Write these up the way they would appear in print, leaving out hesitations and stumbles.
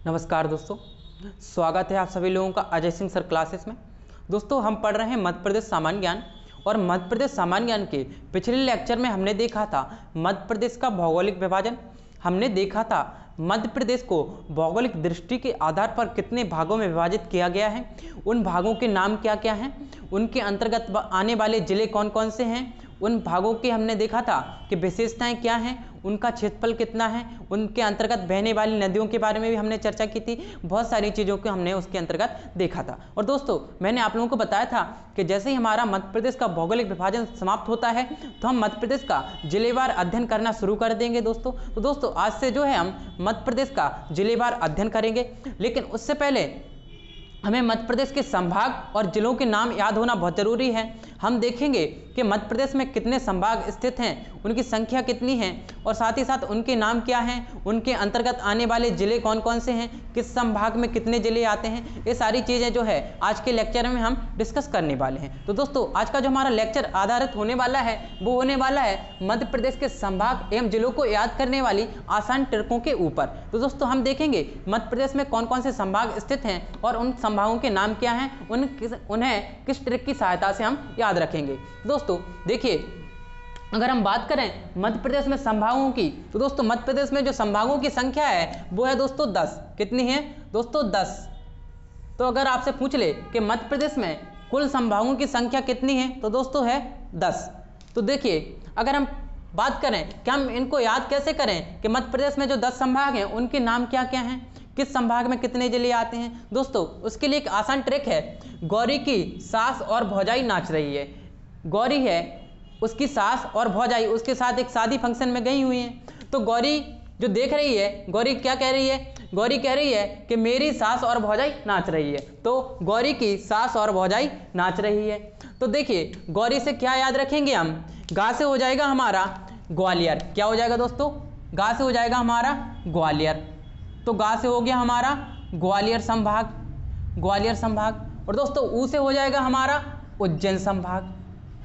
नमस्कार दोस्तों, स्वागत है आप सभी लोगों का अजय सिंह सर क्लासेस में। दोस्तों हम पढ़ रहे हैं मध्य प्रदेश सामान्य ज्ञान और मध्य प्रदेश सामान्य ज्ञान के पिछले लेक्चर में हमने देखा था मध्य प्रदेश का भौगोलिक विभाजन। हमने देखा था मध्य प्रदेश को भौगोलिक दृष्टि के आधार पर कितने भागों में विभाजित किया गया है, उन भागों के नाम क्या क्या हैं, उनके अंतर्गत आने वाले जिले कौन कौन से हैं, उन भागों के हमने देखा था कि विशेषताएं क्या हैं, उनका क्षेत्रफल कितना है, उनके अंतर्गत बहने वाली नदियों के बारे में भी हमने चर्चा की थी। बहुत सारी चीज़ों को हमने उसके अंतर्गत देखा था। और दोस्तों मैंने आप लोगों को बताया था कि जैसे ही हमारा मध्य प्रदेश का भौगोलिक विभाजन समाप्त होता है तो हम मध्य प्रदेश का जिलेवार अध्ययन करना शुरू कर देंगे दोस्तों। तो दोस्तों आज से जो है हम मध्य प्रदेश का जिलेवार अध्ययन करेंगे, लेकिन उससे पहले हमें मध्य प्रदेश के संभाग और जिलों के नाम याद होना बहुत ज़रूरी है। हम देखेंगे कि मध्य प्रदेश में कितने संभाग स्थित हैं, उनकी संख्या कितनी है और साथ ही साथ उनके नाम क्या हैं, उनके अंतर्गत आने वाले ज़िले कौन कौन से हैं, किस संभाग में कितने ज़िले आते हैं। ये सारी चीज़ें जो है आज के लेक्चर में हम डिस्कस करने वाले हैं। तो दोस्तों आज का जो हमारा लेक्चर आधारित होने वाला है वो होने वाला है मध्य प्रदेश के संभाग एवं जिलों को याद करने वाली आसान ट्रिकों के ऊपर। तो दोस्तों हम देखेंगे मध्य प्रदेश में कौन कौन से संभाग स्थित हैं और उन संभागों के नाम क्या हैं, उन्हें किस ट्रिक की सहायता से हम याद रखेंगे। दोस्तों देखिए, अगर हम बात करें मध्य प्रदेश में संभागों की, तो दोस्तों मध्य प्रदेश में जो संभागों की संख्या है वो है दोस्तों 10। कितनी है दोस्तों? 10। तो अगर आपसे पूछ ले कि मध्य प्रदेश में कुल संभागों की संख्या कितनी है तो दोस्तों है 10। तो देखिए अगर हम बात करें कि हम इनको याद कैसे करें कि मध्य प्रदेश में जो 10 संभाग हैं उनके नाम क्या क्या हैं, किस संभाग में कितने जिले आते हैं। दोस्तों उसके लिए एक आसान ट्रिक है। गौरी की सास और भौजाई नाच रही है। गौरी है, उसकी सास और भौजाई उसके साथ एक शादी फंक्शन में गई हुई हैं। तो गौरी जो देख रही है, गौरी क्या कह रही है? गौरी कह रही है कि मेरी सास और भौजाई नाच रही है। तो गौरी की सास और भौजाई नाच रही है। तो देखिए गौरी से क्या याद रखेंगे हम? गा से हो जाएगा हमारा ग्वालियर। क्या हो जाएगा दोस्तों? गा से हो जाएगा हमारा ग्वालियर। तो गा से हो गया हमारा ग्वालियर संभाग, ग्वालियर संभाग। और दोस्तों ऊ से हो जाएगा हमारा उज्जैन संभाग।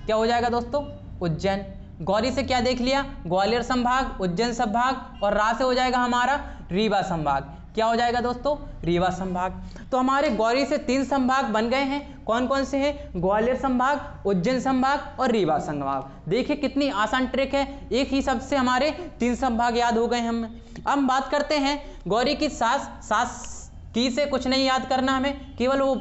क्या हो जाएगा दोस्तों? उज्जैन। गौरी से क्या देख लिया? ग्वालियर संभाग, उज्जैन संभाग। और रा से हो जाएगा हमारा रीवा संभाग। क्या हो जाएगा दोस्तों? रीवा संभाग। तो हमारे गौरी से 3 संभाग बन गए हैं। कौन कौन से हैं? ग्वालियर संभाग, उज्जैन संभाग और रीवा संभाग। देखिए कितनी आसान ट्रिक है, एक ही शब्द से हमारे 3 संभाग याद हो गए हम। अब बात करते हैं गौरी की सास। सास की से कुछ नहीं याद करना हमें, केवल वो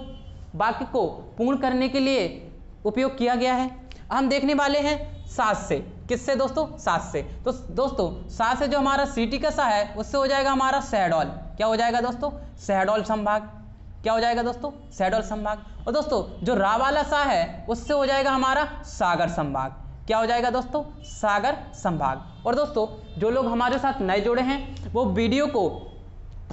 वाक्य को पूर्ण करने के लिए उपयोग किया गया है। हम देखने वाले हैं सास से। किससे दोस्तों? सास से। तो दोस्तों सास से जो हमारा सीटी का सा है उससे हो जाएगा हमारा शहडोल। क्या हो जाएगा दोस्तों? शहडोल संभाग। क्या हो जाएगा दोस्तों? शहडोल संभाग। और दोस्तों जो रा वाला सा है उससे हो जाएगा हमारा सागर संभाग। क्या हो जाएगा दोस्तों? सागर संभाग। और दोस्तों जो लोग हमारे साथ नए जुड़े हैं वो वीडियो को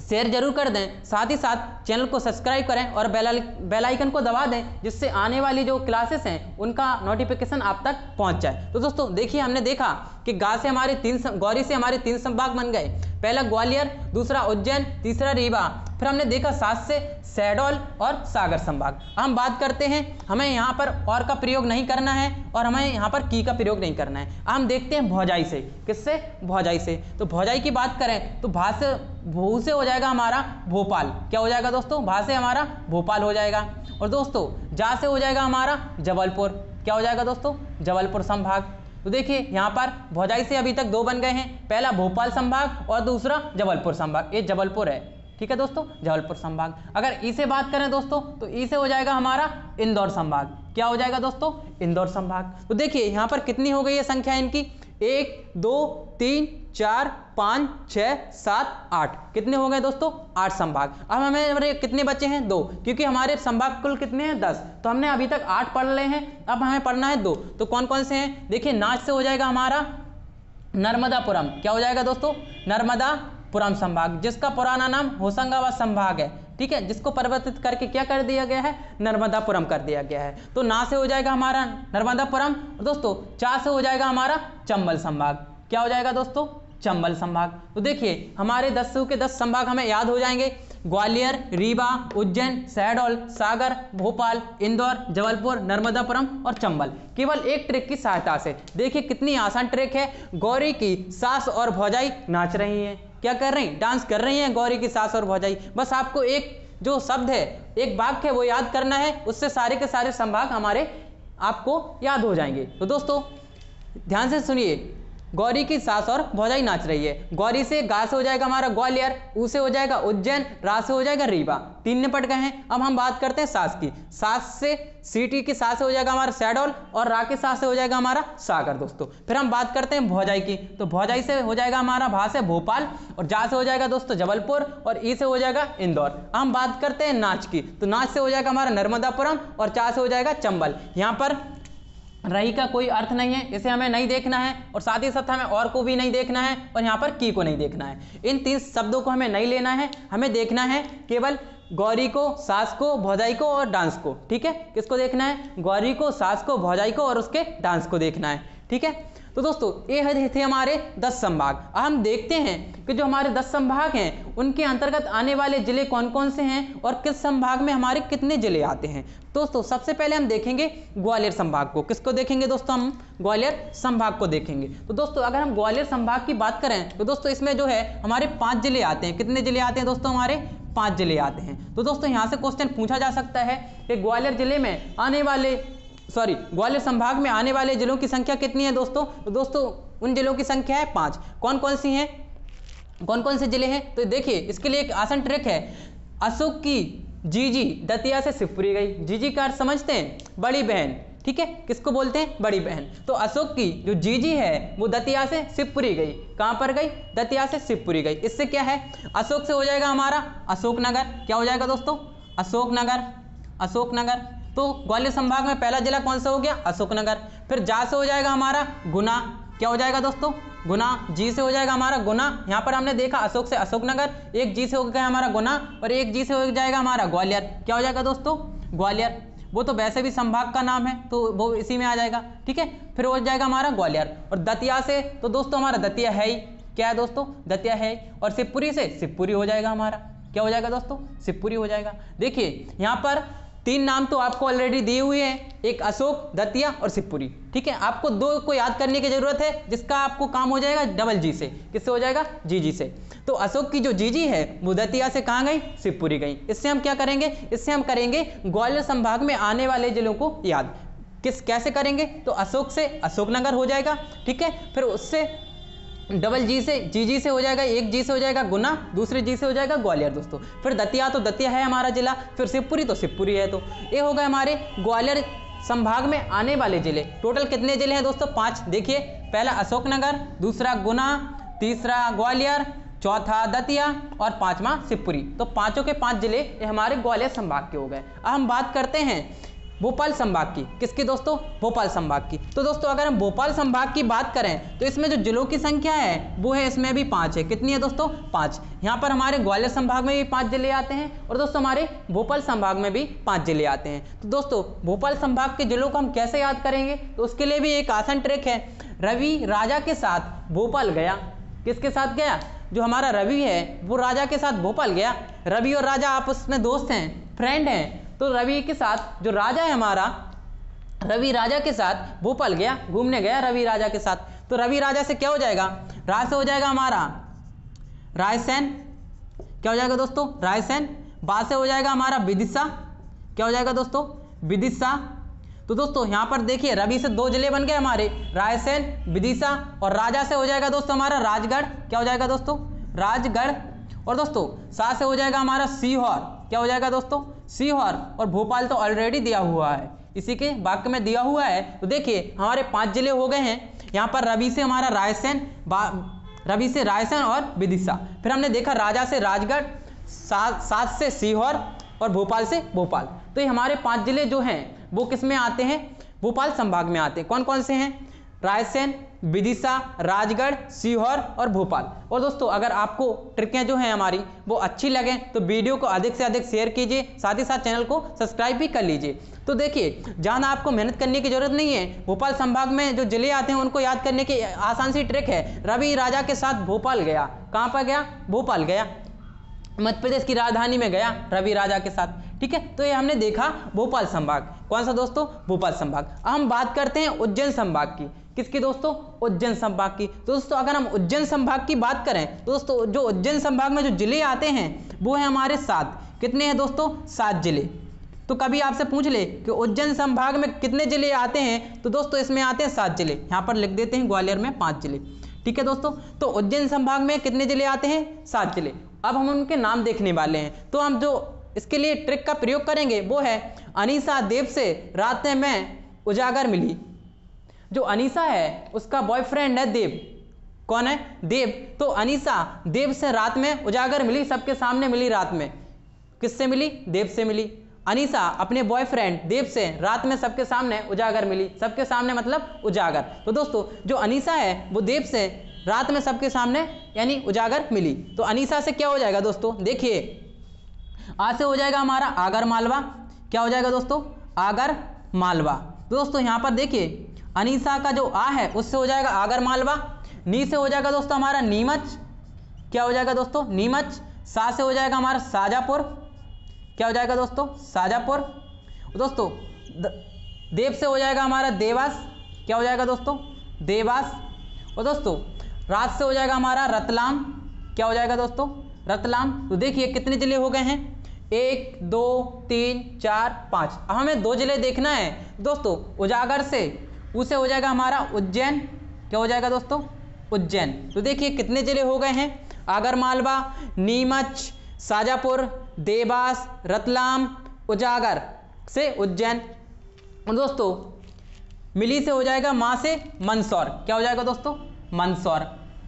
शेयर जरूर कर दें, साथ ही साथ चैनल को सब्सक्राइब करें और बेल आइकन को दबा दें, जिससे आने वाली जो क्लासेस हैं उनका नोटिफिकेशन आप तक पहुंच जाए। तो दोस्तों देखिए हमने देखा कि गौरी से हमारे 3 संभाग बन गए। पहला ग्वालियर, दूसरा उज्जैन, तीसरा रीवा। फिर हमने देखा सास से शहडोल और सागर संभाग। हम बात करते हैं, हमें यहाँ पर और का प्रयोग नहीं करना है और हमें यहाँ पर की का प्रयोग नहीं करना है। हम देखते हैं भौजाई से। किससे? भौजाई से। तो भौजाई की बात करें तो भू से हो जाएगा हमारा भोपाल। क्या हो जाएगा दोस्तों? भा से हमारा भोपाल हो जाएगा। और दोस्तों जा से हो जाएगा हमारा जबलपुर। क्या हो जाएगा दोस्तों? जबलपुर संभाग। तो देखिए यहाँ पर भौजाई से अभी तक 2 बन गए हैं, पहला भोपाल संभाग और दूसरा जबलपुर संभाग। ये जबलपुर है, ठीक है दोस्तों, जबलपुर संभाग। अगर ई से बात करें दोस्तों तो ई से हो जाएगा हमारा इंदौर संभाग। क्या हो जाएगा दोस्तों? इंदौर संभाग। तो देखिए यहाँ पर कितनी हो गई है संख्या इनकी? 1 2 3 4 5 6 7 8। कितने हो गए दोस्तों? 8 संभाग। अब हमें कितने बचे हैं? 2, क्योंकि हमारे संभाग कुल कितने हैं? 10। तो हमने अभी तक 8 पढ़ रहे हैं, अब हमें पढ़ना है 2। तो कौन कौन से हैं? देखिए नाच से हो जाएगा हमारा नर्मदापुरम। क्या हो जाएगा दोस्तों? नर्मदापुरम संभाग, जिसका पुराना नाम होशंगाबाद संभाग है, ठीक है, जिसको परिवर्तित करके क्या कर दिया गया है? नर्मदापुरम कर दिया गया है। तो ना से हो जाएगा हमारा नर्मदापुरम। दोस्तों चा से हो जाएगा हमारा चंबल संभाग। क्या हो जाएगा दोस्तों? चंबल संभाग। तो देखिए हमारे 10 के 10 संभाग हमें याद हो जाएंगे। ग्वालियर, रीवा, उज्जैन, शहडोल, सागर, भोपाल, इंदौर, जबलपुर, नर्मदापुरम और चंबल, केवल एक ट्रिक की सहायता से। देखिए कितनी आसान ट्रिक है। गौरी की सास और भौजाई नाच रही हैं। क्या कर रही, डांस कर रही हैं गौरी की सास और भौजाई। बस आपको एक जो शब्द है, एक वाक्य है, वो याद करना है, उससे सारे के सारे संभाग हमारे आपको याद हो जाएंगे। तो दोस्तों ध्यान से सुनिए, गौरी की सास और भौजाई नाच रही है। गौरी से गा से हो जाएगा हमारा ग्वालियर, ऊ से हो जाएगा उज्जैन, रा से हो जाएगा रीवा, 3 निपट गए हैं। अब हम बात करते हैं सास की। सास से सीटी की सास से हो जाएगा हमारा शहडोल और रा की सास से हो जाएगा हमारा सागर दोस्तों। फिर हम बात करते हैं भौजाई की, तो भौजाई से हो जाएगा हमारा भा से भोपाल और जा से हो जाएगा दोस्तों जबलपुर और ई से हो जाएगा इंदौर। हम बात करते हैं नाच की, तो नाच से हो जाएगा हमारा नर्मदापुरम और चा से हो जाएगा चंबल। यहाँ पर रही का कोई अर्थ नहीं है, इसे हमें नहीं देखना है और साथ ही साथ हमें और को भी नहीं देखना है और यहाँ पर की को नहीं देखना है। इन 3 शब्दों को हमें नहीं लेना है, हमें देखना है केवल गौरी को, सास को, भौजाई को और डांस को। ठीक है, किसको देखना है, गौरी को, सास को, भौजाई को और उसके डांस को देखना है। ठीक है, तो दोस्तों ये थे हमारे 10 संभाग। अब हम देखते हैं कि जो हमारे 10 संभाग हैं उनके अंतर्गत आने वाले जिले कौन कौन से हैं और किस संभाग में हमारे कितने जिले आते हैं। दोस्तों सबसे पहले हम देखेंगे ग्वालियर संभाग को। किसको देखेंगे दोस्तों, हम ग्वालियर संभाग को देखेंगे। तो दोस्तों अगर हम ग्वालियर संभाग की बात करें तो दोस्तों इसमें जो है हमारे 5 जिले आते हैं। कितने जिले आते हैं दोस्तों, हमारे 5 जिले आते हैं। तो दोस्तों यहाँ से क्वेश्चन पूछा जा सकता है कि ग्वालियर जिले में आने वाले ग्वालियर संभाग में आने वाले जिलों की संख्या कितनी है दोस्तों। तो दोस्तों उन जिलों की संख्या है 5। कौन कौन सी हैं, कौन कौन से जिले हैं, तो देखिए इसके लिए एक आसान ट्रिक है। अशोक की जीजी दतिया से शिवपुरी गई। जीजी का अर्थ समझते हैं, बड़ी बहन। ठीक है, किसको बोलते हैं, बड़ी बहन। तो अशोक की जो जीजी है वो दतिया से शिवपुरी गई। कहाँ पर गई, दतिया से शिवपुरी गई। इससे क्या है, अशोक से हो जाएगा हमारा अशोकनगर। क्या हो जाएगा दोस्तों, अशोकनगर, अशोकनगर। तो ग्वालियर संभाग में पहला जिला कौन सा हो गया, अशोकनगर। फिर जा से हो जाएगा हमारा गुना। क्या हो जाएगा दोस्तों, गुना। जी से हो जाएगा हमारा गुना। यहाँ पर हमने देखा अशोक से अशोकनगर, एक जी से हो गया हमारा गुना और एक जी से हो जाएगा हमारा ग्वालियर। क्या हो जाएगा दोस्तों, ग्वालियर। वो तो वैसे भी संभाग का नाम है तो वो इसी में आ जाएगा। ठीक है, फिर हो जाएगा हमारा ग्वालियर। और दतिया से तो दोस्तों हमारा दतिया है ही। क्या है दोस्तों, दतिया है। और शिवपुरी से शिवपुरी हो जाएगा हमारा। क्या हो जाएगा दोस्तों, शिवपुरी हो जाएगा। देखिए यहाँ पर 3 नाम तो आपको ऑलरेडी दिए हुए हैं, एक अशोक, दतिया और शिवपुरी। ठीक है, आपको 2 को याद करने की जरूरत है जिसका आपको काम हो जाएगा डबल जी से। किससे हो जाएगा, जी से। तो अशोक की जो जीजी है वो दतिया से कहाँ गई, शिवपुरी गई। इससे हम क्या करेंगे, इससे हम करेंगे ग्वालियर संभाग में आने वाले जिलों को याद। कैसे करेंगे, तो अशोक से अशोकनगर हो जाएगा। ठीक है, फिर उससे डबल जी से, जी से हो जाएगा, एक जी से हो जाएगा गुना, दूसरे जी से हो जाएगा ग्वालियर दोस्तों। फिर दतिया तो दतिया है हमारा जिला, फिर शिवपुरी तो शिवपुरी है। तो ये हो गए हमारे ग्वालियर संभाग में आने वाले जिले। टोटल कितने जिले हैं दोस्तों, 5। देखिए पहला अशोकनगर, दूसरा गुना, तीसरा ग्वालियर, चौथा दतिया और 5वां शिवपुरी। तो पांचों के 5 जिले ये हमारे ग्वालियर संभाग के हो गए। अब हम बात करते हैं भोपाल संभाग की। किसकी दोस्तों, भोपाल संभाग की। तो दोस्तों अगर हम भोपाल संभाग की बात करें तो इसमें जो जिलों की संख्या है वो है, इसमें भी 5 है। कितनी है दोस्तों, 5। यहाँ पर हमारे ग्वालियर संभाग में भी 5 जिले आते हैं और दोस्तों हमारे भोपाल संभाग में भी 5 जिले आते हैं। तो दोस्तों भोपाल संभाग के जिलों को हम कैसे याद करेंगे, तो उसके लिए भी एक आसान ट्रिक है। रवि राजा के साथ भोपाल गया। किसके साथ गया, जो हमारा रवि है वो राजा के साथ भोपाल गया। रवि और राजा आपस में दोस्त हैं, फ्रेंड हैं। तो रवि के साथ जो राजा है हमारा, रवि राजा के साथ भोपाल गया, घूमने गया रवि राजा के साथ। तो रवि राजा से क्या हो जाएगा, राज से हो जाएगा हमारा रायसेन। क्या हो जाएगा दोस्तों, रायसेन। बा से हो जाएगा हमारा विदिशा। क्या हो जाएगा दोस्तों, विदिशा। तो दोस्तों यहाँ पर देखिए रवि से 2 जिले बन गए हमारे, रायसेन, विदिशा। और राजा से हो जाएगा दोस्तों हमारा राजगढ़। क्या हो जाएगा दोस्तों, राजगढ़। और दोस्तों सा से हो जाएगा हमारा सीहोर। क्या हो जाएगा दोस्तों, सीहोर। और भोपाल तो ऑलरेडी दिया हुआ है, इसी के वाक्य में दिया हुआ है। तो देखिए हमारे 5 जिले हो गए हैं। यहाँ पर रवि से हमारा रायसेन, रवि से रायसेन और विदिशा। फिर हमने देखा राजा से राजगढ़, सात से सीहोर और भोपाल से भोपाल। तो ये हमारे 5 जिले जो हैं वो किस में आते हैं, भोपाल संभाग में आते हैं। कौन कौन से हैं, रायसेन, विदिशा, राजगढ़, सीहोर और भोपाल। और दोस्तों अगर आपको ट्रिकें जो हैं हमारी वो अच्छी लगें तो वीडियो को अधिक से अधिक शेयर कीजिए, साथ ही साथ चैनल को सब्सक्राइब भी कर लीजिए। तो देखिए ज़्यादा आपको मेहनत करने की जरूरत नहीं है। भोपाल संभाग में जो जिले आते हैं उनको याद करने की आसान सी ट्रिक है। रवि राजा के साथ भोपाल गया। कहाँ पर गया, भोपाल गया, मध्य प्रदेश की राजधानी में गया रवि राजा के साथ। ठीक है, तो ये हमने देखा भोपाल संभाग। कौन सा दोस्तों, भोपाल संभाग। अब हम बात करते हैं उज्जैन संभाग की। किसकी दोस्तों? उज्जैन संभाग की। तो दोस्तों अगर हम उज्जैन संभाग की बात करें तो दोस्तों जो उज्जैन संभाग में जो जिले आते हैं वो है हमारे 7। कितने हैं दोस्तों? 7 जिले। तो कभी आपसे पूछ ले कि उज्जैन संभाग में कितने जिले आते हैं, तो दोस्तों इसमें आते हैं 7 जिले। यहाँ पर लिख देते हैं ग्वालियर में 5 जिले। ठीक है दोस्तों, तो उज्जैन संभाग में कितने जिले आते हैं? 7 जिले। अब हम उनके नाम देखने वाले हैं। तो हम जो इसके लिए ट्रिक का प्रयोग करेंगे वो है अनीसा देव से रात में उजागर मिली। जो अनीसा है उसका बॉयफ्रेंड है देव। कौन है? देव। तो अनीसा देव से रात में उजागर मिली, सबके सामने मिली रात में। किससे मिली? देव से मिली। अनीसा अपने बॉयफ्रेंड देव से रात में सबके सामने उजागर मिली। सबके सामने मतलब उजागर। तो दोस्तों जो अनीसा है वो देव से रात में सबके सामने यानी उजागर मिली। तो अनीसा से क्या हो जाएगा दोस्तों? देखिए आ से हो जाएगा हमारा आगर मालवा। क्या हो जाएगा दोस्तों? आगर मालवा। तो दोस्तों यहाँ पर देखिए अनीसा का जो आ है उससे हो जाएगा आगर मालवा। नी से हो जाएगा दोस्तों हमारा नीमच। क्या हो जाएगा दोस्तों? नीमच। सा से हो जाएगा हमारा शाजापुर। क्या हो जाएगा दोस्तों? शाजापुर। दोस्तों देव से हो जाएगा हमारा देवास। क्या हो जाएगा दोस्तों? देवास। और दोस्तों रात से हो जाएगा हमारा रतलाम। क्या हो जाएगा दोस्तों? रतलाम। तो देखिए कितने जिले हो गए हैं? 1 2 3 4 5। अब हमें 2 जिले देखना है दोस्तों। उजागर से उसे हो जाएगा हमारा उज्जैन। क्या हो जाएगा दोस्तों? उज्जैन। तो देखिए कितने जिले हो गए हैं? आगर मालवा, नीमच, शाजापुर, देवास, रतलाम, उजागर से उज्जैन। दोस्तों मिली से हो जाएगा माँ से मंदसौर। क्या हो जाएगा दोस्तों? मंदसौर।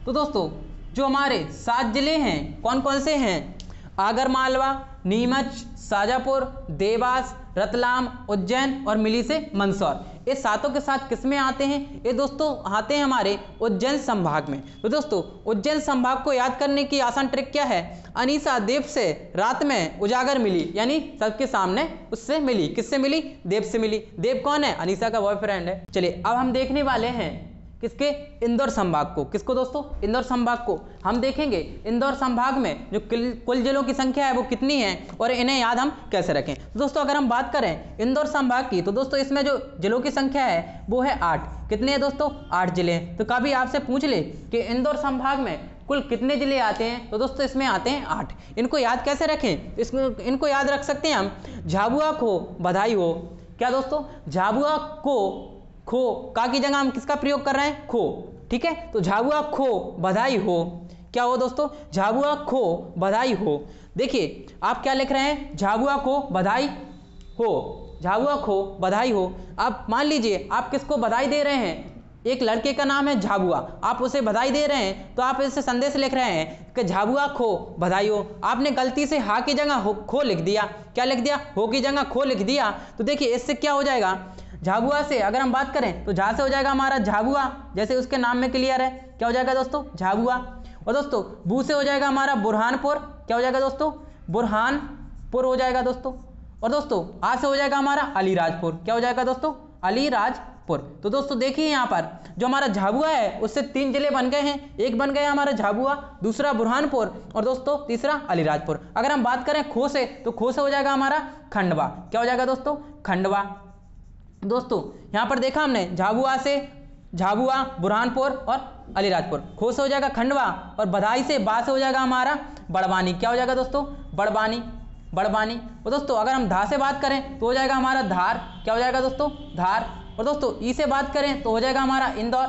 तो दोस्तों जो हमारे 7 जिले हैं कौन कौन से हैं? आगर मालवा, नीमच, शाजापुर, देवास, रतलाम, उज्जैन और मिली से मंदसौर। ये सातों के साथ किस में आते हैं? ये दोस्तों आते हैं हमारे उज्जैन संभाग में। तो दोस्तों उज्जैन संभाग को याद करने की आसान ट्रिक क्या है? अनीसा देव से रात में उजागर मिली यानी सबके सामने उससे मिली। किससे मिली? देव से मिली। देव कौन है? अनीसा का बॉयफ्रेंड है। चलिए अब हम देखने वाले हैं किसके? इंदौर संभाग को। किसको दोस्तों? इंदौर संभाग को। हम देखेंगे इंदौर संभाग में जो कुल जिलों की संख्या है वो कितनी है और इन्हें याद हम कैसे रखें। तो दोस्तों अगर हम बात करें इंदौर संभाग की तो दोस्तों इसमें जो जिलों की संख्या है वो है 8। कितने हैं दोस्तों? 8 जिले हैं। तो कभी आपसे पूछ ले कि इंदौर संभाग में कुल कितने जिले आते हैं, तो दोस्तों इसमें आते हैं 8। इनको याद कैसे रखें? इनको याद रख सकते हैं हम झाबुआ खो बधाई हो। क्या दोस्तों? झाबुआ को खो का की जगह हम किसका प्रयोग कर रहे हैं? खो। ठीक है, तो झाबुआ खो बधाई हो। क्या हो दोस्तों? झाबुआ खो बधाई हो। देखिए आप क्या लिख रहे हैं? झाबुआ खो बधाई हो। झाबुआ खो बधाई हो। आप मान लीजिए आप किसको बधाई दे रहे हैं? एक लड़के का नाम है झाबुआ, आप उसे बधाई दे रहे हैं तो आप इससे संदेश लिख रहे हैं कि झाबुआ खो बधाई हो। आपने गलती से हा की जगह खो लिख दिया। क्या लिख दिया? हो की जगह खो लिख दिया। तो देखिए इससे क्या हो जाएगा? झाबुआ से अगर हम बात करें तो झा से हो जाएगा हमारा झाबुआ, जैसे उसके नाम में क्लियर है। क्या हो जाएगा दोस्तों? झाबुआ। और दोस्तों बू से हो जाएगा हमारा बुरहानपुर। क्या हो जाएगा दोस्तों? बुरहानपुर हो जाएगा दोस्तों। और दोस्तों आ से हो जाएगा हमारा अलीराजपुर। क्या हो जाएगा दोस्तों? अलीराजपुर। तो दोस्तों देखिए यहाँ पर जो हमारा झाबुआ है उससे 3 जिले बन गए हैं। एक बन गया हमारा झाबुआ, दूसरा बुरहानपुर और दोस्तों तीसरा अलीराजपुर। अगर हम बात करें खो से तो खो से हो जाएगा हमारा खंडवा। क्या हो जाएगा दोस्तों? खंडवा। दोस्तों यहाँ पर देखा हमने झाबुआ से झाबुआ, बुरहानपुर और अलीराजपुर। खो से हो जाएगा खंडवा और बधाई से बा से हो जाएगा हमारा बड़वानी। क्या हो जाएगा दोस्तों? बड़वानी। बड़वानी। और दोस्तों अगर हम धा से बात करें तो हो जाएगा हमारा धार। क्या हो जाएगा दोस्तों? धार। और दोस्तों ई से बात करें तो हो जाएगा हमारा इंदौर,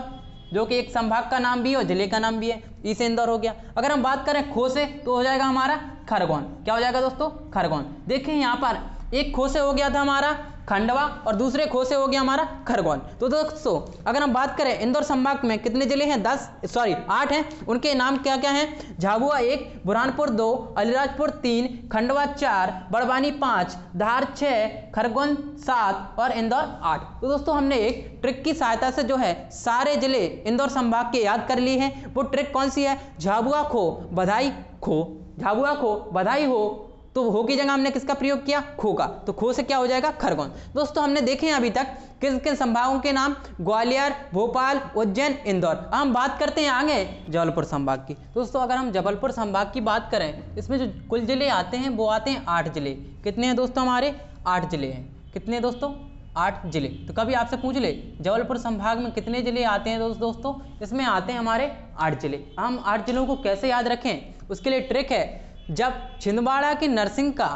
जो कि एक संभाग का नाम भी है और जिले का नाम भी है। ई से इंदौर हो गया। अगर हम बात करें खो से तो हो जाएगा हमारा खरगोन। क्या हो जाएगा दोस्तों? खरगोन। देखिए यहाँ पर एक खो से हो गया था हमारा खंडवा और दूसरे खो से हो गया हमारा खरगोन। तो दोस्तों अगर हम बात करें इंदौर संभाग में कितने जिले हैं? 8 हैं। उनके नाम क्या क्या हैं? झाबुआ 1, बुरहानपुर 2, अलीराजपुर 3, खंडवा 4, बड़वानी 5, धार 6, खरगोन 7 और इंदौर 8। तो दोस्तों हमने एक ट्रिक की सहायता से जो है सारे जिले इंदौर संभाग के याद कर लिए हैं। वो ट्रिक कौन सी है? झाबुआ खो बधाई खो। झाबुआ खो बधाई हो, तो हो की जगह हमने किसका प्रयोग किया? खो का। तो खो से क्या हो जाएगा? खरगोन। दोस्तों हमने देखे हैं अभी तक किन किन संभागों के नाम? ग्वालियर, भोपाल, उज्जैन, इंदौर। अब हम बात करते हैं आगे जबलपुर संभाग की। दोस्तों अगर हम जबलपुर संभाग की बात करें इसमें जो कुल जिले आते हैं वो आते हैं 8 जिले। कितने हैं दोस्तों? हमारे 8 जिले हैं। कितने दोस्तों? 8 जिले। तो कभी आपसे पूछ ले जबलपुर संभाग में कितने जिले आते हैं दोस्तों, इसमें आते हैं हमारे 8 जिले। हम 8 जिलों को कैसे याद रखें, उसके लिए ट्रिक है। जब छिंदवाड़ा के नरसिंह का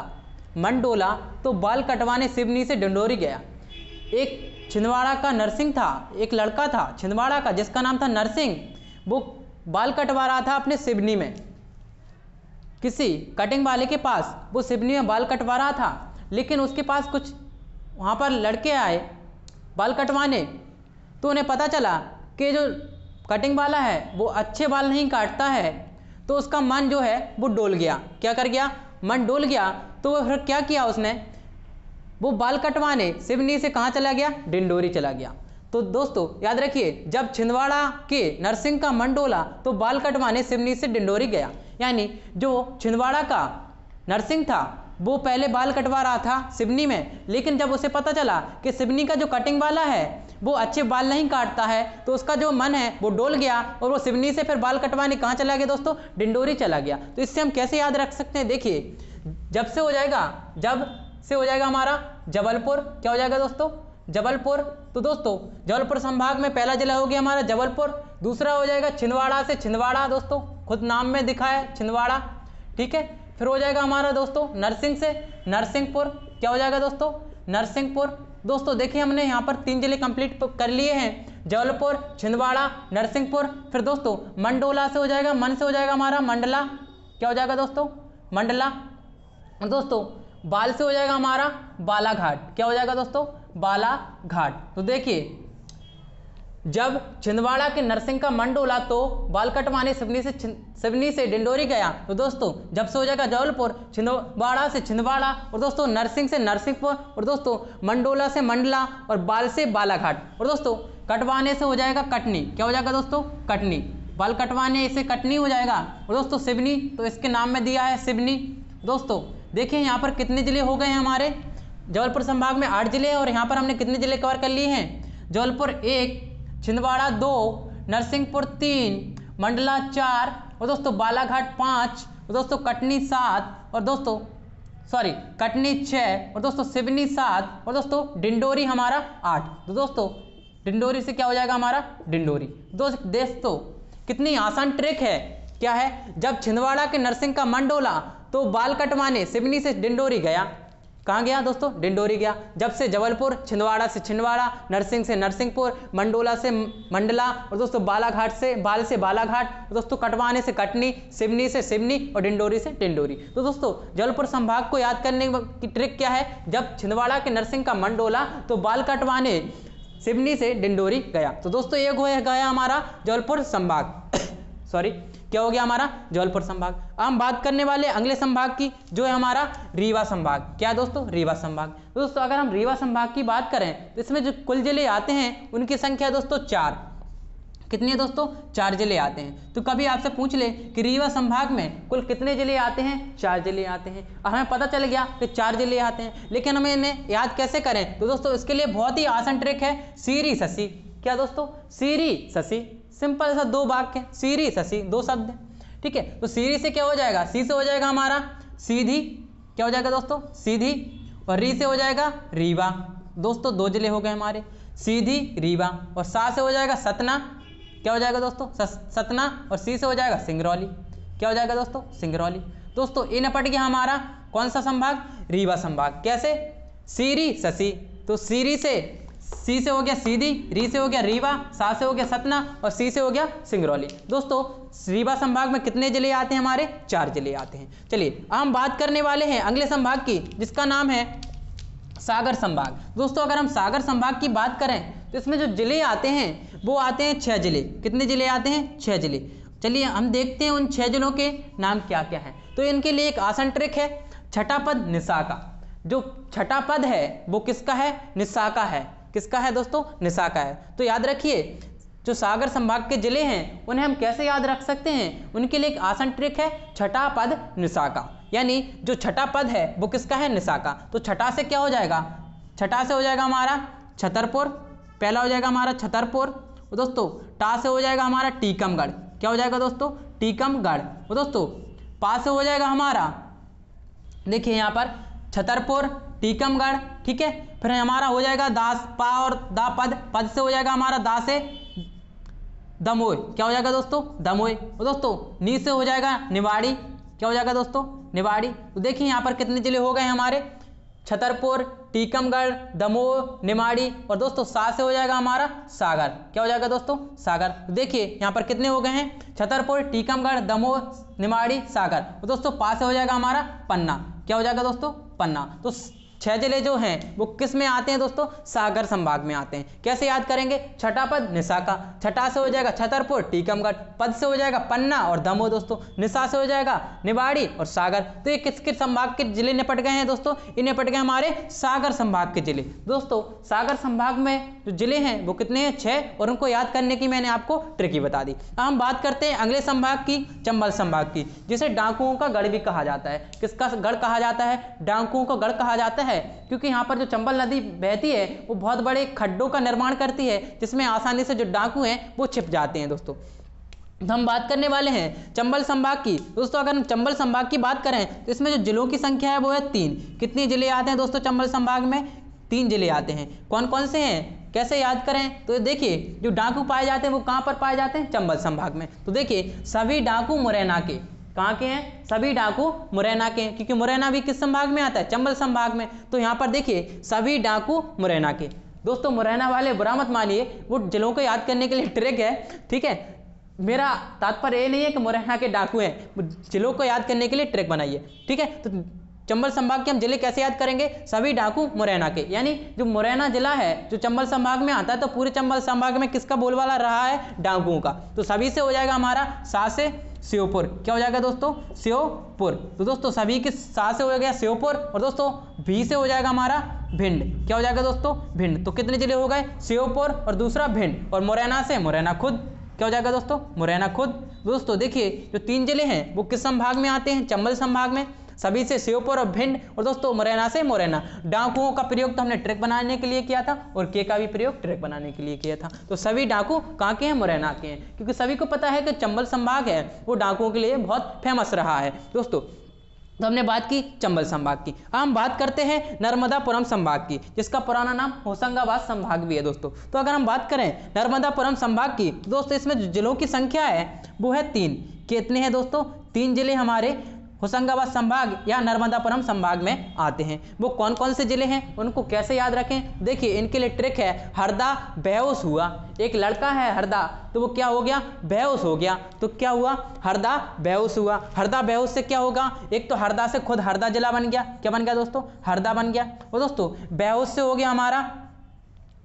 मन डोला तो बाल कटवाने सिवनी से डिंडोरी गया। एक छिंदवाड़ा का नरसिंह था, एक लड़का था छिंदवाड़ा का जिसका नाम था नरसिंह, वो बाल कटवा रहा था अपने सिवनी में, किसी कटिंग वाले के पास वो सिवनी में बाल कटवा रहा था। लेकिन उसके पास कुछ वहाँ पर लड़के आए बाल कटवाने, तो उन्हें पता चला कि जो कटिंग वाला है वो अच्छे बाल नहीं काटता है। तो उसका मन जो है वो डोल गया। क्या कर गया, मन डोल गया। तो वो फिर क्या किया उसने, वो बाल कटवाने सिवनी से कहाँ चला गया, डिंडोरी चला गया। तो दोस्तों याद रखिए, जब छिंदवाड़ा के नरसिंह का मन डोला तो बाल कटवाने सिवनी से डिंडोरी गया। यानी जो छिंदवाड़ा का नरसिंह था वो पहले बाल कटवा रहा था सिवनी में, लेकिन जब उसे पता चला कि सिवनी का जो कटिंग वाला है वो अच्छे बाल नहीं काटता है, तो उसका जो मन है वो डोल गया और वो सिवनी से फिर बाल कटवाने कहाँ चला गया दोस्तों, डिंडोरी चला गया। तो इससे हम कैसे याद रख सकते हैं, देखिए जब से हो जाएगा हमारा जबलपुर, क्या हो जाएगा दोस्तों, जबलपुर। तो दोस्तों जबलपुर संभाग में पहला जिला हो गया हमारा जबलपुर, दूसरा हो जाएगा छिंदवाड़ा से छिंदवाड़ा, दोस्तों खुद नाम में दिखा है छिंदवाड़ा, ठीक है। फिर हो जाएगा हमारा दोस्तों नरसिंह से नरसिंहपुर, क्या हो जाएगा दोस्तों, नरसिंहपुर। दोस्तों देखिए हमने यहाँ पर 3 जिले कंप्लीट कर लिए हैं, जबलपुर, छिंदवाड़ा, नरसिंहपुर। फिर दोस्तों मंडोला से हो जाएगा, मन से हो जाएगा हमारा मंडला, क्या हो जाएगा दोस्तों, मंडला। दोस्तों बाल से हो जाएगा हमारा बालाघाट, क्या हो जाएगा दोस्तों, बालाघाट। तो देखिए जब छिंदवाड़ा के नरसिंह का मन डोला तो बाल कटवाने सिवनी से डिंडोरी गया। तो दोस्तों जब से हो जाएगा जबलपुर, छिंदवाड़ा से छिंदवाड़ा, और दोस्तों नरसिंह से नरसिंहपुर, और दोस्तों मंडोला से मंडला, और बाल से बालाघाट, और दोस्तों कटवाने से हो जाएगा कटनी, क्या हो जाएगा दोस्तों, कटनी। बाल कटवाने से कटनी हो जाएगा। और दोस्तों सिवनी, तो इसके नाम में दिया है सिवनी। दोस्तों देखिए यहाँ पर कितने जिले हो गए हैं हमारे, जबलपुर संभाग में 8 जिले हैं, और यहाँ पर हमने कितने जिले कवर कर लिए हैं, जबलपुर 1, छिंदवाड़ा 2, नरसिंहपुर 3, मंडला 4, और दोस्तों बालाघाट 5, और दोस्तों कटनी 7, और दोस्तों कटनी 6, और दोस्तों सिवनी 7, और दोस्तों डिंडोरी हमारा 8। तो दोस्तों डिंडोरी से क्या हो जाएगा हमारा, डिंडोरी। दोस्तों कितनी आसान ट्रिक है, क्या है, जब छिंदवाड़ा के नरसिंह का मन डोला तो बाल कटवाने सिवनी से डिंडोरी गया, कहाँ गया दोस्तों, डिंडोरी गया। जब से जबलपुर, छिंदवाड़ा से छिंदवाड़ा, नरसिंह से नरसिंहपुर, मंडोला से मंडला, और दोस्तों बालाघाट से बालाघाट, और दोस्तों कटवाने से कटनी, सिवनी से सिवनी, और डिंडोरी से डिंडोरी। तो दोस्तों जबलपुर संभाग को याद करने की ट्रिक क्या है, जब छिंदवाड़ा के नरसिंह का मन डोला तो बाल कटवाने सिवनी से डिंडोरी गया। तो दोस्तों ये गया हमारा जबलपुर संभाग क्या हो गया हमारा, जबलपुर संभाग। अब हम बात करने वाले अगले संभाग की, जो है हमारा रीवा संभाग। क्या दोस्तों, रीवा संभाग। दोस्तों अगर हम रीवा संभाग की बात करें तो इसमें जो कुल जिले आते हैं उनकी संख्या दोस्तों 4। कितनी है दोस्तों, 4 जिले आते हैं। तो कभी आपसे पूछ ले कि रीवा संभाग में कुल कितने जिले आते हैं, 4 जिले आते हैं। और हमें पता चल गया कि 4 जिले आते हैं, लेकिन हमें इन्हें याद कैसे करें, तो दोस्तों इसके लिए बहुत ही आसान ट्रिक है, सीरी ससी। क्या दोस्तों, सीरी ससी, सिंपल सा 2 वाक्य, सीरी ससी 2 शब्द, ठीक है। तो सीरी से क्या हो जाएगा, सी से हो जाएगा हमारा सीधी, क्या हो जाएगा दोस्तों, सीधी, और री से हो जाएगा रीवा। दोस्तों 2 जिले हो गए हमारे, सीधी रीवा, और सा से हो जाएगा सतना, क्या हो जाएगा दोस्तों, सतना, और सी से हो जाएगा सिंगरौली, क्या हो जाएगा दोस्तों, सिंगरौली। दोस्तों ये निपट गया हमारा कौन सा संभाग, रीवा संभाग। कैसे, सीरी ससी, तो सीरी से सी से हो गया सीधी, री से हो गया रीवा, सा से हो गया सतना, और सी से हो गया सिंगरौली। दोस्तों रीवा संभाग में कितने जिले आते हैं हमारे, 4 जिले आते हैं। चलिए हम बात करने वाले हैं अगले संभाग की, जिसका नाम है सागर संभाग। दोस्तों अगर हम सागर संभाग की बात करें तो इसमें जो जिले आते हैं वो आते हैं 6 जिले। कितने जिले आते हैं, 6 जिले। चलिए हम देखते हैं उन 6 जिलों के नाम क्या क्या हैं। तो इनके लिए एक आसान ट्रिक है, छठा पद निशा का। जो छठा पद है वो किसका है, निशा का है। किसका है दोस्तों, निशा का है। तो याद रखिए जो सागर संभाग के जिले हैं उन्हें हम कैसे याद रख सकते हैं, उनके लिए एक आसान ट्रिक है, छठा पद निशा का। यानी जो छठा पद है वो किसका है, निशा का। तो छठा से क्या हो जाएगा, छठा से हो जाएगा हमारा छतरपुर, पहला हो जाएगा हमारा छतरपुर। और दोस्तों टा से हो जाएगा हमारा टीकमगढ़, क्या हो जाएगा दोस्तों, टीकमगढ़। और दोस्तों पा से हो जाएगा हमारा, देखिए यहाँ पर छतरपुर, टीकमगढ़, ठीक है। फिर हमारा हो जाएगा दास पा और दा पद, पद से हो जाएगा हमारा दा से दमोह, क्या हो जाएगा दोस्तों दमोह। और दोस्तों नी से हो जाएगा निवाड़ी, क्या हो जाएगा दोस्तों निवाड़ी। तो देखिए यहाँ पर कितने जिले हो गए हमारे, छतरपुर, टीकमगढ़, दमोह, निमाड़ी और दोस्तों सा से हो जाएगा हमारा सागर, क्या हो जाएगा दोस्तों सागर। तो देखिए यहाँ पर कितने हो गए हैं, छतरपुर, टीकमगढ़, दमोह, निमाड़ी, सागर। और दोस्तों पा से हो जाएगा हमारा पन्ना, क्या हो जाएगा दोस्तों पन्ना। तो 6 जिले जो हैं वो किस में आते हैं दोस्तों, सागर संभाग में आते हैं। कैसे याद करेंगे, छठा पद निशा का, छठा से हो जाएगा छतरपुर, टीकमगढ़, पद से हो जाएगा पन्ना और दमोह दोस्तों, निशा से हो जाएगा निवाड़ी और सागर। तो ये किस किस संभाग के जिले निपट गए हैं दोस्तों, ये निपट गए हमारे सागर संभाग के जिले। दोस्तों सागर संभाग में जो जिले हैं वो कितने हैं, 6, और उनको याद करने की मैंने आपको ट्रिकी बता दी। अब हम बात करते हैं अगले संभाग की, चंबल संभाग की, जिसे डाकुओं का गढ़ भी कहा जाता है। किसका गढ़ कहा जाता है, डाकुओं का गढ़ कहा जाता है, क्योंकि यहाँ पर जो चंबल नदी बहती है वो बहुत बड़े खड्डों का निर्माण करती है, जिसमें आसानी से जो डाकू हैं वो छिप जाते हैं दोस्तों। तो हम बात करने वाले हैं चंबल संभाग की। दोस्तों अगर हम चंबल संभाग की बात करें तो इसमें जो जिलों की संख्या है वो है 3। कितने जिले आते हैं दोस्तों चंबल संभाग में, 3 जिले आते हैं। कौन कौन से हैं, कैसे याद करें, तो देखिए जो डाकू पाए जाते हैं वो कहाँ पर पाए जाते हैं, चंबल संभाग में। तो देखिए सभी डाकू मुरैना के, कहाँ के हैं, सभी डाकू मुरैना के हैं, क्योंकि मुरैना भी किस संभाग में आता है, चंबल संभाग में। तो यहाँ पर देखिए सभी डाकू मुरैना के। दोस्तों मुरैना वाले बुरा मत मानिए, वो जिलों को याद करने के लिए ट्रिक है, ठीक है। मेरा तात्पर्य ये नहीं है कि मुरैना के डाकू हैं, जिलों को याद करने के लिए ट्रिक बनाइए, ठीक है। तो चंबल संभाग के हम जिले कैसे याद करेंगे, सभी डाकू मुरैना के, यानी जो मुरैना जिला है जो चंबल संभाग में आता है, तो पूरे चंबल संभाग में किसका बोलबाला रहा है, डाकुओं का। तो सभी से हो जाएगा हमारा सा से श्योपुर, क्या हो जाएगा दोस्तों श्योपुर। तो दोस्तों सभी के सा से हो गया श्योपुर, और दोस्तों भी से हो जाएगा हमारा भिंड, क्या हो जाएगा दोस्तों भिंड। तो कितने जिले हो गए, श्योपुर और दूसरा भिंड, और मुरैना से मुरैना खुद, क्या हो जाएगा दोस्तों मुरैना खुद। दोस्तों देखिए जो 3 जिले हैं वो किस संभाग में आते हैं, चंबल संभाग में, सभी से श्योपुर और भिंड, और दोस्तों मुरैना से मुरैना। डाकुओं का प्रयोग तो हमने ट्रिक बनाने के लिए किया था, और के का भी प्रयोग ट्रिक बनाने के लिए किया था। तो सभी डाकू कहाँ के हैं, मुरैना के हैं, क्योंकि सभी को पता है कि चंबल संभाग है वो डाकुओं के लिए बहुत फेमस रहा है दोस्तों। तो हमने बात की चंबल संभाग की। अब हम बात करते हैं नर्मदापुरम संभाग की, जिसका पुराना नाम होशंगाबाद संभाग भी है दोस्तों। तो अगर हम बात करें नर्मदापुरम संभाग की, दोस्तों इसमें जिलों की संख्या है वो है 3। कितने हैं दोस्तों, 3 जिले हमारे होशंगाबाद संभाग या नर्मदापुरम संभाग में आते हैं। वो कौन कौन से जिले हैं, उनको कैसे याद रखें, देखिए इनके लिए ट्रिक है, हरदा बेहोश हुआ। एक लड़का है हरदा, तो वो क्या हो गया, बेहोश हो गया। तो क्या हुआ, हरदा बेहोश हुआ। हरदा बेहोश से क्या होगा, एक तो हरदा से खुद हरदा जिला बन गया, क्या बन गया दोस्तों, हरदा बन गया। और दोस्तों बेहोश से हो गया हमारा,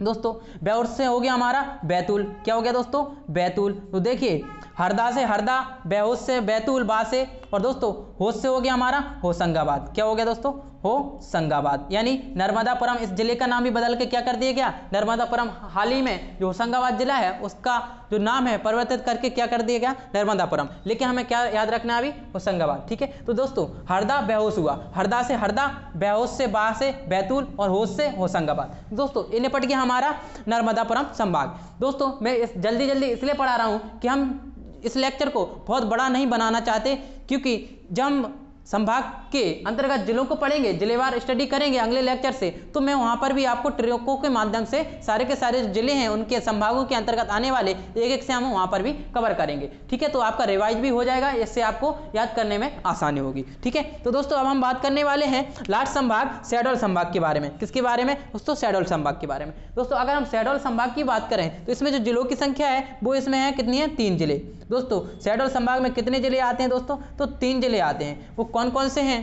दोस्तों बेहोश से हो गया हमारा बैतूल, क्या हो गया दोस्तों बैतूल। तो देखिए हरदा से हरदा, बेहोश से बैतूल बा से, और दोस्तों होश से हो गया हमारा होशंगाबाद, क्या हो गया दोस्तों होशंगाबाद। यानी नर्मदापुरम इस जिले का नाम भी बदल के क्या कर दिया गया, नर्मदापुरम। हाल ही में जो होशंगाबाद जिला है उसका जो नाम है परिवर्तित करके क्या कर दिया गया, नर्मदापुरम। लेकिन हमें क्या याद रखना है अभी, होशंगाबाद, ठीक है। तो दोस्तों हरदा बेहोश हुआ, हरदा से हरदा, बेहोश से बा से बैतूल, और होश से होशंगाबाद। दोस्तों ये निपट गया हमारा नर्मदापुरम संभाग। दोस्तों मैं जल्दी जल्दी इसलिए पढ़ा रहा हूँ कि हम इस लेक्चर को बहुत बड़ा नहीं बनाना चाहते, क्योंकि जब हम संभाग के अंतर्गत जिलों को पढ़ेंगे, जिलेवार स्टडी करेंगे अगले लेक्चर से, तो मैं वहां पर भी आपको ट्रिकों के माध्यम से सारे के सारे जिले हैं उनके संभागों के अंतर्गत आने वाले एक एक से हम वहां पर भी कवर करेंगे, ठीक है। तो आपका रिवाइज भी हो जाएगा, इससे आपको याद करने में आसानी होगी, ठीक है। तो दोस्तों अब हम बात करने वाले हैं लास्ट संभाग शहडोल संभाग के बारे में। किसके बारे में दोस्तों, शहडोल संभाग के बारे में। दोस्तों अगर हम शहडोल संभाग की बात करें तो इसमें जो जिलों की संख्या है वो इसमें है कितनी है, 3 जिले। दोस्तों शहडोल संभाग में कितने जिले आते हैं दोस्तों, तो 3 जिले आते हैं। वो कौन कौन से हैं,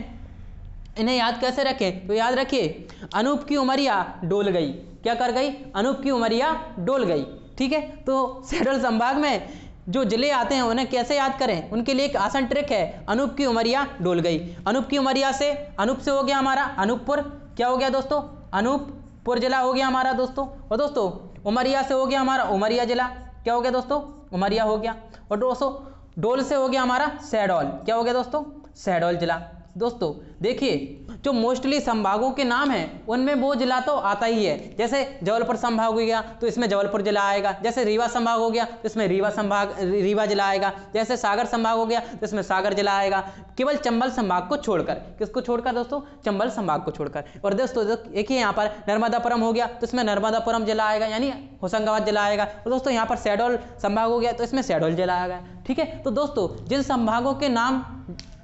इन्हें याद कैसे रखें, तो याद रखिए अनूप की उमरिया डोल गई, क्या कर गई, अनूप की उमरिया डोल गई, ठीक है। तो शहडोल संभाग में जो जिले आते हैं उन्हें कैसे याद करें, उनके लिए एक आसान ट्रिक है, अनूप की उमरिया डोल गई। अनूप की उमरिया से, अनूप से हो गया हमारा अनूपपुर, क्या हो गया दोस्तों, अनूपपुर जिला हो गया हमारा दोस्तों। और दोस्तों उमरिया से हो गया हमारा उमरिया जिला, क्या हो गया दोस्तों, उमरिया हो गया। और दोस्तों डोल से हो गया हमारा शहडोल, क्या हो गया दोस्तों, शहडोल जिला। दोस्तों देखिए, जो मोस्टली संभागों के नाम हैं उनमें वो जिला तो आता ही है। जैसे जबलपुर संभाग हो गया तो इसमें जबलपुर जिला आएगा, जैसे रीवा संभाग हो गया तो इसमें रीवा जिला आएगा, जैसे सागर संभाग हो गया तो इसमें सागर जिला आएगा, केवल चंबल संभाग को छोड़कर। किसको छोड़कर दोस्तों? चंबल संभाग को छोड़कर। और दोस्तों देखिए यहाँ पर नर्मदापुरम हो गया तो इसमें नर्मदापुरम जिला आएगा, यानी होशंगाबाद जिला आएगा। और दोस्तों यहाँ पर शहडोल संभाग हो गया तो इसमें शहडोल जिला आएगा। ठीक है, तो दोस्तों जिन संभागों के नाम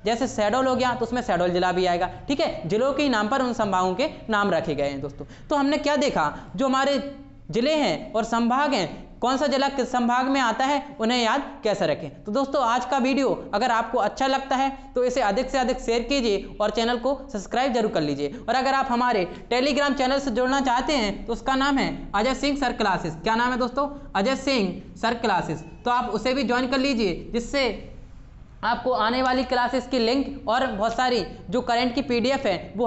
जैसे शहडोल हो गया तो उसमें शहडोल जिला भी आएगा। ठीक है, जिलों के नाम पर उन संभागों के नाम रखे गए हैं दोस्तों। तो हमने क्या देखा, जो हमारे जिले हैं और संभाग हैं, कौन सा जिला किस संभाग में आता है, उन्हें याद कैसे रखें। तो दोस्तों आज का वीडियो अगर आपको अच्छा लगता है तो इसे अधिक से अधिक शेयर कीजिए और चैनल को सब्सक्राइब जरूर कर लीजिए। और अगर आप हमारे टेलीग्राम चैनल से जुड़ना चाहते हैं तो उसका नाम है अजय सिंह सर क्लासेस। क्या नाम है दोस्तों? Ajay Singh sir classes. तो आप उसे भी ज्वाइन कर लीजिए, जिससे आपको आने वाली क्लासेस की लिंक और बहुत सारी जो करंट की PDF है वो